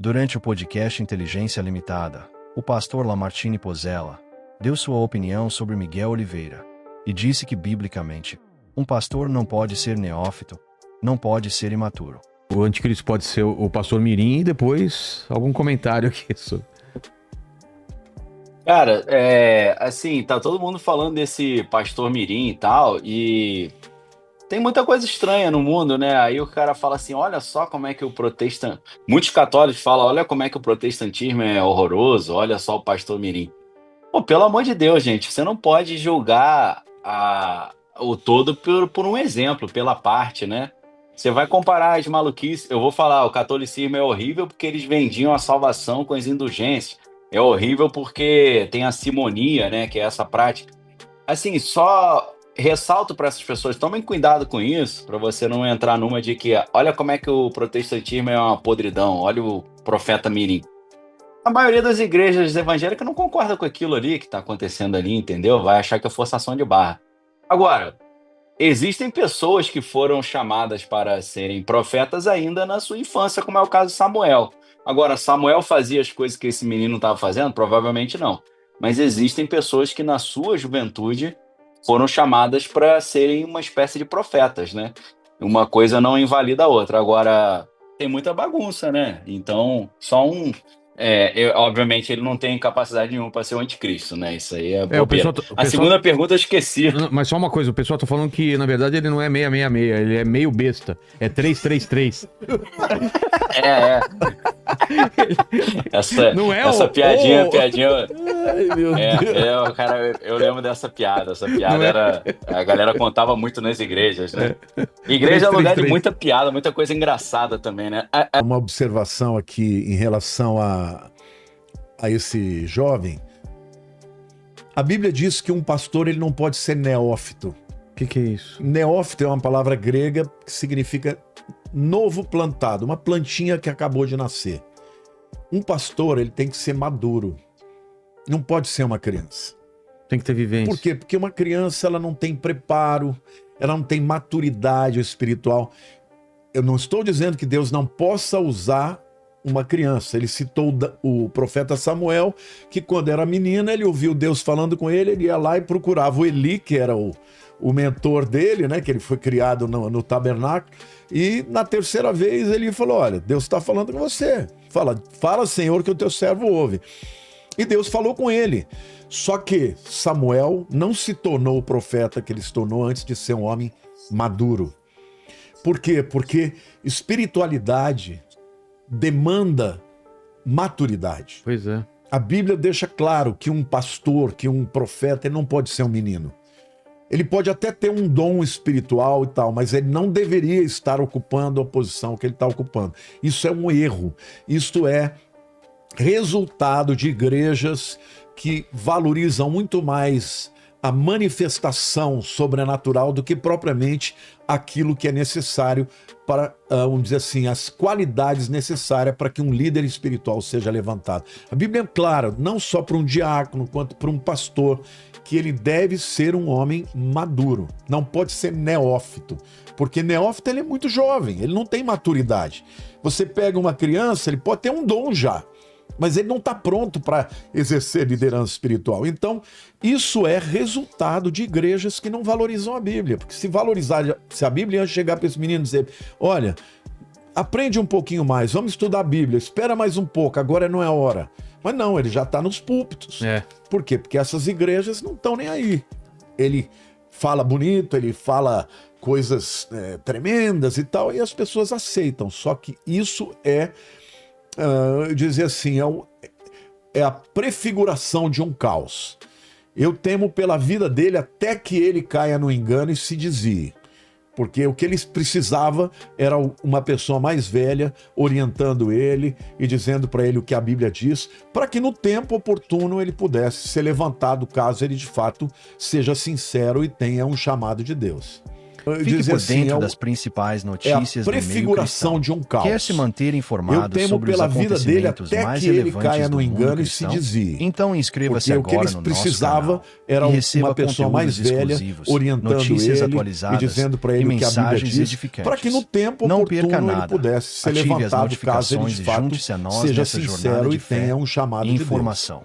Durante o podcast Inteligência Limitada, o pastor Lamartine Pozzella deu sua opinião sobre Miguel Oliveira e disse que, biblicamente, um pastor não pode ser neófito, não pode ser imaturo. O anticristo pode ser o pastor Mirim e depois algum comentário aqui sobre... Cara, assim, tá todo mundo falando desse pastor Mirim e tal, e tem muita coisa estranha no mundo, né? Aí o cara fala assim, olha só como é que o protestantismo... Muitos católicos falam, olha como é que o protestantismo é horroroso, olha só o pastor Mirim. Pô, pelo amor de Deus, gente, você não pode julgar o todo por um exemplo, pela parte, né? Você vai comparar as maluquices, eu vou falar, o catolicismo é horrível porque eles vendiam a salvação com as indulgências. É horrível porque tem a simonia, né, que é essa prática. Assim, só ressalto para essas pessoas, tomem cuidado com isso, para você não entrar numa de que, olha como é que o protestantismo é uma podridão, olha o profeta Mirim. A maioria das igrejas evangélicas não concorda com aquilo ali que está acontecendo ali, entendeu? Vai achar que é forçação de barra. Agora, existem pessoas que foram chamadas para serem profetas ainda na sua infância, como é o caso de Samuel. Agora, Samuel fazia as coisas que esse menino estava fazendo? Provavelmente não. Mas existem pessoas que na sua juventude foram chamadas para serem uma espécie de profetas, né? Uma coisa não invalida a outra. Agora, tem muita bagunça, né? Então, só um... obviamente, ele não tem capacidade nenhuma para ser o anticristo, né? Isso aí é o bobeira. pessoal, A segunda pergunta eu esqueci. Mas só uma coisa, o pessoal tá falando que, na verdade, ele não é 666, ele é meio besta. É 333. Não é essa piadinha. Ai, meu Deus. Cara, eu lembro dessa piada. Essa piada era... A galera contava muito nas igrejas, né? Igreja é lugar de muita piada, muita coisa engraçada também, né? Uma observação aqui em relação a esse jovem. A Bíblia diz que um pastor ele não pode ser neófito. O que é isso? Neófito é uma palavra grega que significa novo plantado, uma plantinha que acabou de nascer. Um pastor ele tem que ser maduro. Não pode ser uma criança. Tem que ter vivência. Por quê? Porque uma criança ela não tem preparo, ela não tem maturidade espiritual. Eu não estou dizendo que Deus não possa usar uma criança. Ele citou o profeta Samuel, que quando era menina, ele ouviu Deus falando com ele, ele ia lá e procurava o Eli, que era o mentor dele, né? Que ele foi criado no tabernáculo. E na terceira vez ele falou, olha, Deus está falando com você. Fala, Senhor, que o teu servo ouve. E Deus falou com ele. Só que Samuel não se tornou o profeta que ele se tornou antes de ser um homem maduro. Por quê? Porque espiritualidade demanda maturidade. Pois é. A Bíblia deixa claro que um pastor, que um profeta, ele não pode ser um menino. Ele pode até ter um dom espiritual e tal, mas ele não deveria estar ocupando a posição que ele está ocupando. Isso é um erro. Isso é resultado de igrejas que valorizam muito mais a manifestação sobrenatural do que propriamente aquilo que é necessário para, vamos dizer assim, as qualidades necessárias para que um líder espiritual seja levantado. A Bíblia é clara, não só para um diácono, quanto para um pastor, que ele deve ser um homem maduro, não pode ser neófito, porque neófito ele é muito jovem, ele não tem maturidade. Você pega uma criança, ele pode ter um dom já, mas ele não está pronto para exercer liderança espiritual. Então, isso é resultado de igrejas que não valorizam a Bíblia. Porque se a Bíblia ia chegar para esse menino e dizer, olha, aprende um pouquinho mais, vamos estudar a Bíblia, espera mais um pouco, agora não é hora. Mas não, ele já está nos púlpitos. Por quê? Porque essas igrejas não estão nem aí. Ele fala bonito, ele fala coisas tremendas e tal, e as pessoas aceitam. Só que isso dizer assim, é a prefiguração de um caos. Eu temo pela vida dele até que ele caia no engano e se desvie. Porque o que ele precisava era uma pessoa mais velha orientando ele e dizendo para ele o que a Bíblia diz, para que no tempo oportuno ele pudesse ser levantado caso ele de fato seja sincero e tenha um chamado de Deus. Fique Dizer por assim, dentro das principais é a notícias do meio prefiguração cristão. de um caos. Quer se manter Eu informado temo sobre os pela vida dele acontecimentos até mais que ele relevantes caia do no mundo engano e se cristão? desvie. Então inscreva-se Porque o que agora ele no nosso precisava canal era e receba uma pessoa mais conteúdos velha exclusivos, orientando notícias ele e atualizadas dizendo para e ele o que a Bíblia mensagens diz, edificantes. para que no tempo Não oportuno perca ele nada. pudesse ser Ative as levantado caso ele notificações de e fato junte-se a nós seja nessa jornada sincero de e fé tenha um chamado e de Deus. informação.